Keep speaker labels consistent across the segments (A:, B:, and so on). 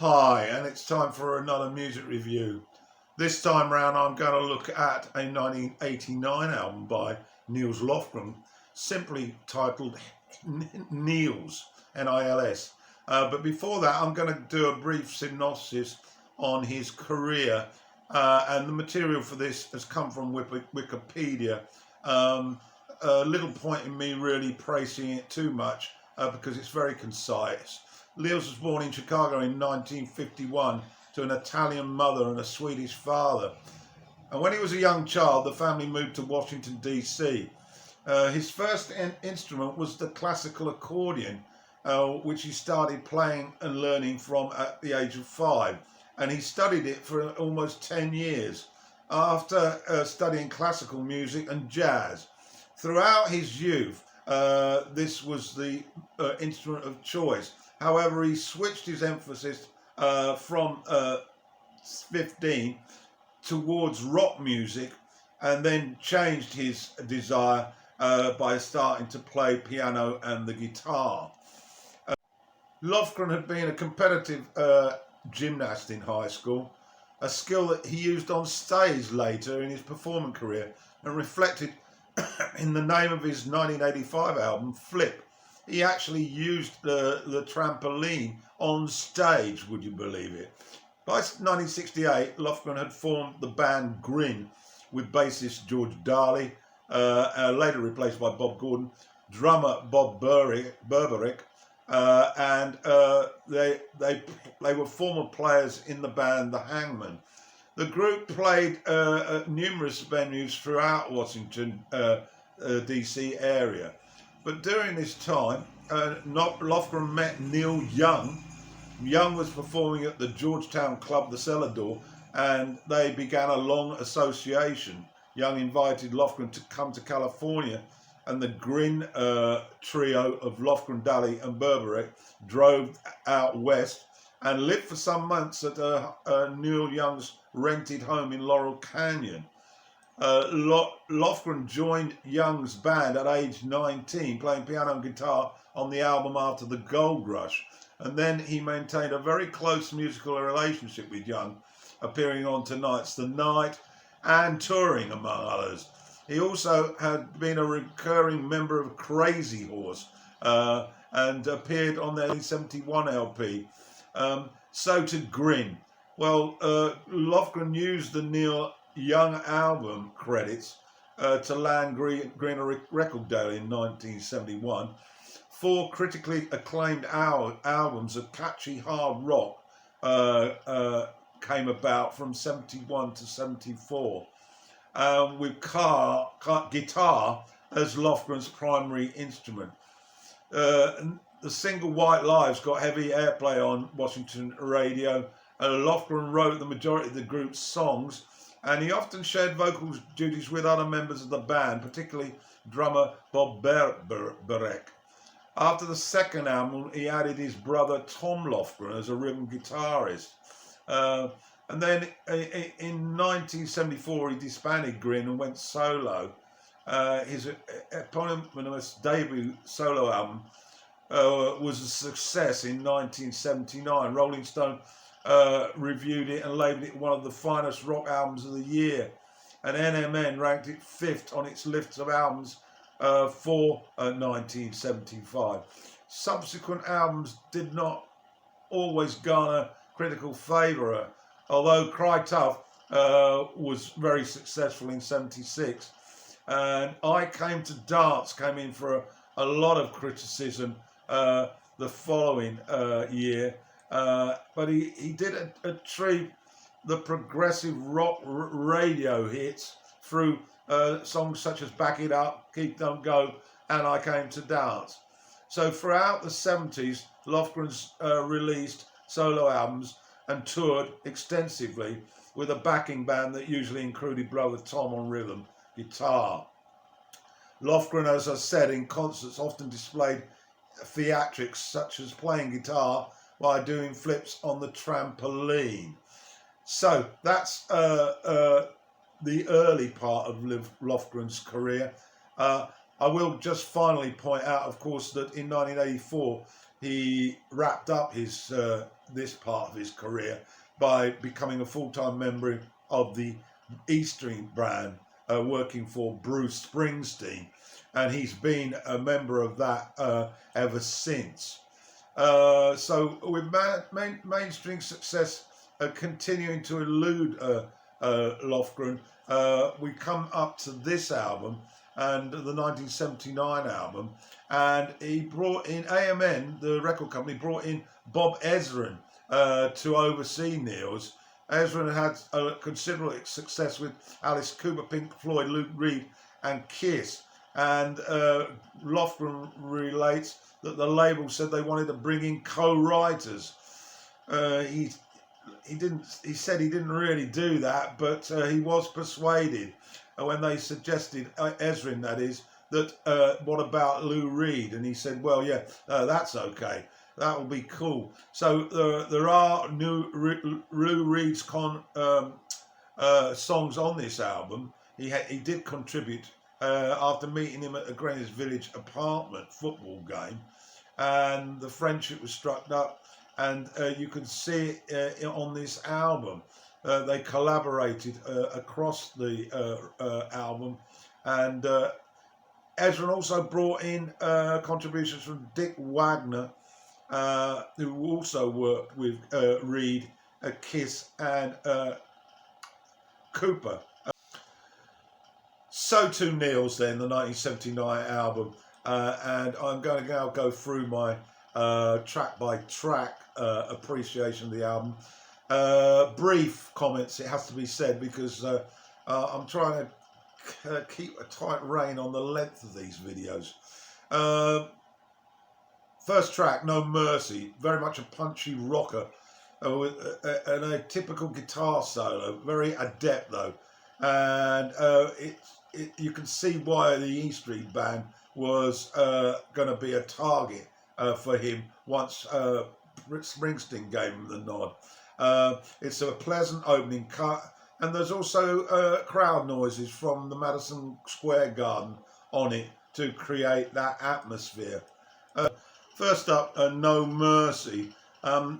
A: Hi, and it's time for another music review. This time round I'm going to look at a 1989 album by Nils Lofgren, simply titled Nils, Nils. But before that I'm going to do a brief synopsis on his career, and the material for this has come from Wikipedia. Little point in me really praising it too much because it's very concise. Nils was born in Chicago in 1951 to an Italian mother and a Swedish father. And when he was a young child, the family moved to Washington, D.C. His first instrument was the classical accordion, which he started playing and learning from at the age of 5. And he studied it for almost 10 years after studying classical music and jazz. Throughout his youth, this was the instrument of choice. However, he switched his emphasis from 15 towards rock music, and then changed his desire by starting to play piano and the guitar. Lofgren had been a competitive gymnast in high school, a skill that he used on stage later in his performing career and reflected in the name of his 1985 album, Flip. He actually used the trampoline on stage, would you believe it? By 1968, Lofgren had formed the band Grin with bassist George Darley, later replaced by Bob Gordon, drummer Bob Berberich, and they were former players in the band The Hangmen. The group played at numerous venues throughout Washington, D.C. area. But during this time, Lofgren met Neil Young. Young was performing at the Georgetown club, the Cellar Door, and they began a long association. Young invited Lofgren to come to California, and the Grin trio of Lofgren, Daly and Berberich drove out west and lived for some months at Neil Young's rented home in Laurel Canyon. Lofgren joined Young's band at age 19, playing piano and guitar on the album After the Gold Rush, and then he maintained a very close musical relationship with Young, appearing on Tonight's the Night and touring, among others. He also had been a recurring member of Crazy Horse and appeared on their 1971 LP. So to Grin. Well, Lofgren used the Neil Young album credits to land Grin a record deal in 1971. 4 critically acclaimed albums of catchy hard rock came about from 71 to 74, with guitar as Lofgren's primary instrument. The single White Lives got heavy airplay on Washington radio. Lofgren wrote the majority of the group's songs, and he often shared vocal duties with other members of the band, particularly drummer Bob Berberich. After the second album, he added his brother Tom Lofgren as a rhythm guitarist. And then in 1974, he disbanded Grin and went solo. His eponymous debut solo album was a success in 1979. Rolling Stone reviewed it and labelled it one of the finest rock albums of the year, and NMN ranked it 5th on its list of albums for 1975. Subsequent albums did not always garner critical favour, although Cry Tough was very successful in 76, and I Came to Dance came in for a lot of criticism the following year. But he did achieve the progressive rock radio hits through songs such as Back It Up, Keep Don't Go, and I Came to Dance. So throughout the 70s, Lofgren's released solo albums and toured extensively with a backing band that usually included brother Tom on rhythm guitar. Lofgren, as I said, in concerts often displayed theatrics such as playing guitar while doing flips on the trampoline. So that's the early part of Lofgren's career. I will just finally point out, of course, that in 1984 he wrapped up his this part of his career by becoming a full-time member of the E Street band, working for Bruce Springsteen, and he's been a member of that ever since. So with mainstream success continuing to elude Lofgren, we come up to this album and the 1979 album, and he brought in AMN, the record company, brought in Bob Ezrin to oversee Nils. Ezrin had considerable success with Alice Cooper, Pink Floyd, Lou Reed, and Kiss. And Lofgren relates that the label said they wanted to bring in co-writers. He said he didn't really do that, but he was persuaded when they suggested, Ezrin that is, that what about Lou Reed? And he said, well, yeah, that's okay. That will be cool. So there are new Lou Reed's songs on this album. He did contribute after meeting him at a Greenwich Village apartment football game, and the friendship was struck up, and you can see it on this album. They collaborated across the album, and Ezrin also brought in contributions from Dick Wagner, who also worked with Reed, Kiss, and Cooper. So to Nils then, the 1979 album, and I'm going to now go through my track by track appreciation of the album. Brief comments, it has to be said, because I'm trying to keep a tight rein on the length of these videos. First track, No Mercy, very much a punchy rocker with a typical guitar solo, very adept though, and you can see why the E Street Band was going to be a target for him once Springsteen gave him the nod. It's a pleasant opening cut, and there's also crowd noises from the Madison Square Garden on it to create that atmosphere. First up, No Mercy. I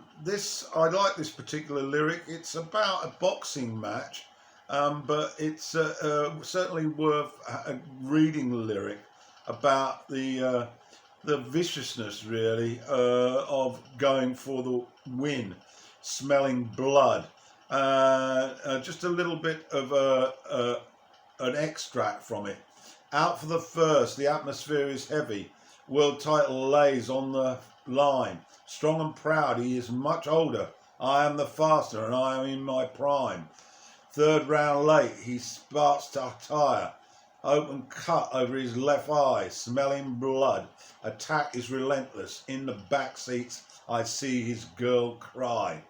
A: like this particular lyric. It's about a boxing match, but it's certainly worth reading the lyric about the viciousness, really, of going for the win, smelling blood. Just a little bit of an extract from it. Out for the first, the atmosphere is heavy. World title lays on the line. Strong and proud, he is much older. I am the faster, and I am in my prime. Third round late, he starts to tire. Open cut over his left eye, smelling blood. Attack is relentless. In the back seats, I see his girl cry.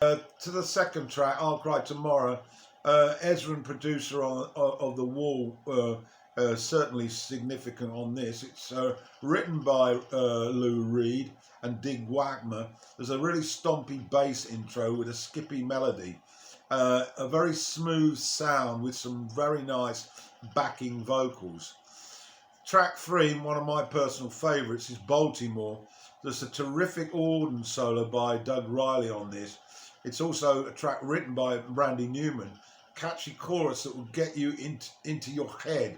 A: To the second track, I'll Cry Tomorrow. Ezrin, producer of The Wall, certainly significant on this. It's written by Lou Reed and Dick Wagner. There's a really stompy bass intro with a skippy melody. A very smooth sound with some very nice backing vocals. Track 3, one of my personal favourites, is Baltimore. There's a terrific organ solo by Doug Riley on this. It's also a track written by Randy Newman. Catchy chorus that will get you into your head.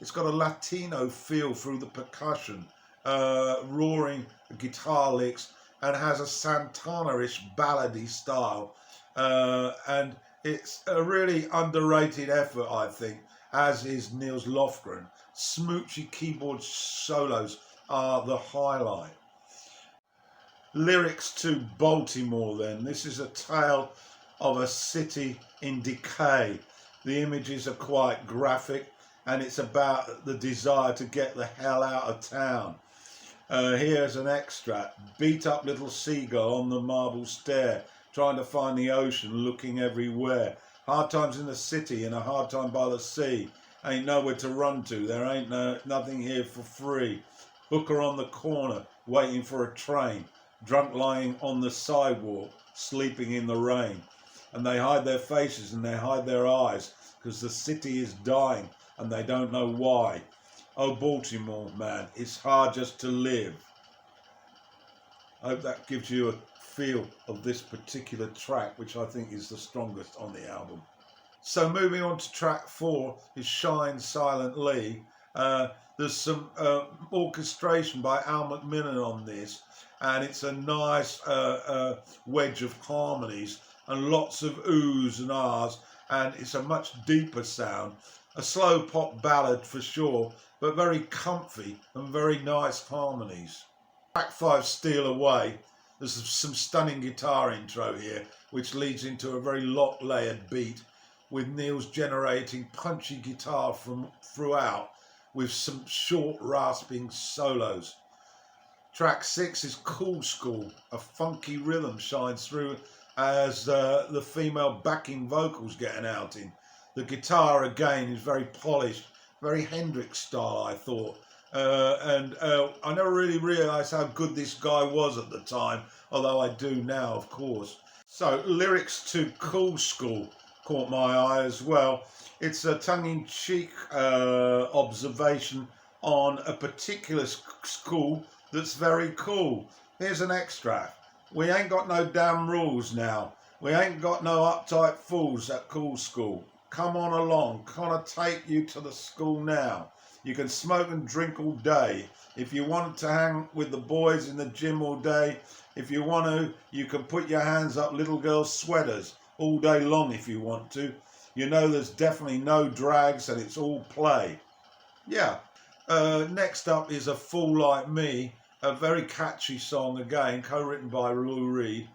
A: It's got a Latino feel through the percussion, roaring guitar licks, and has a Santana-ish ballady style. And it's a really underrated effort, I think, as is Nils Lofgren. Smoochy keyboard solos are the highlight. Lyrics to Baltimore then. This is a tale of a city in decay. The images are quite graphic, and it's about the desire to get the hell out of town. Here's an extract. Beat up little seagull on the marble stair, trying to find the ocean, looking everywhere. Hard times in the city and a hard time by the sea. Ain't nowhere to run to, there ain't nothing here for free. Hooker on the corner, waiting for a train. Drunk lying on the sidewalk, sleeping in the rain. And they hide their faces and they hide their eyes, because the city is dying and they don't know why. Oh, Baltimore, man, it's hard just to live. I hope that gives you a feel of this particular track, which I think is the strongest on the album. So moving on to track 4 is Shine Silently. There's some orchestration by Al McMillan on this, and it's a nice wedge of harmonies and lots of oohs and ahs, and it's a much deeper sound. A slow pop ballad for sure, but very comfy and very nice harmonies. Track 5, Steal Away. There's some stunning guitar intro here, which leads into a very layered beat, with Nils generating punchy guitar from throughout, with some short rasping solos. Track 6 is Cool School. A funky rhythm shines through as the female backing vocals get an outing. The guitar again is very polished, very Hendrix style, I thought. I never really realised how good this guy was at the time, although I do now, of course. So, lyrics to Cool School caught my eye as well. It's a tongue-in-cheek observation on a particular school that's very cool. Here's an extract. We ain't got no damn rules now. We ain't got no uptight fools at Cool School. Come on along, can I take you to the school now? You can smoke and drink all day. If you want to hang with the boys in the gym all day, if you want to, you can put your hands up little girls' sweaters all day long if you want to. You know there's definitely no drags and it's all play. Yeah. Next up is A Fool Like Me, a very catchy song again, co-written by Lou Reed.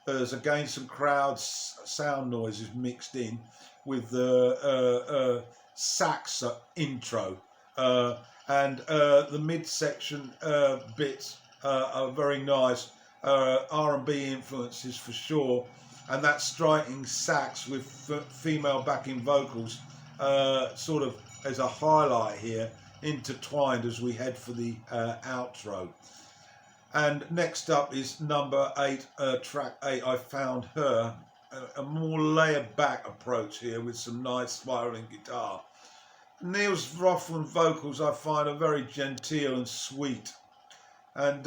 A: There's again some crowd sound noises mixed in with the sax intro. And the midsection bits are very nice, R&B influences for sure, and that striking sax with female backing vocals sort of as a highlight here, intertwined as we head for the outro. And next up is number 8, track 8, I Found Her, a more layered back approach here with some nice spiraling guitar. Nils Lofgren vocals I find are very genteel and sweet. And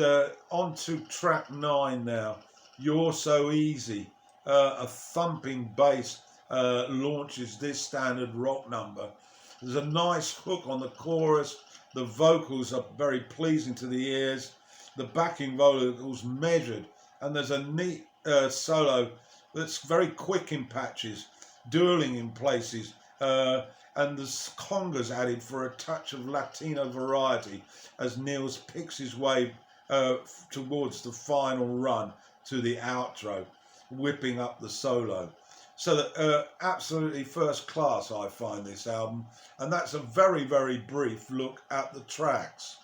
A: on to track 9 now, You're So Easy. A thumping bass launches this standard rock number. There's a nice hook on the chorus. The vocals are very pleasing to the ears. The backing vocals measured. And there's a neat solo that's very quick in patches, dueling in places. And there's congas added for a touch of Latino variety as Nils picks his way towards the final run to the outro, whipping up the solo. So that absolutely first class I find this album, and that's a very, very brief look at the tracks.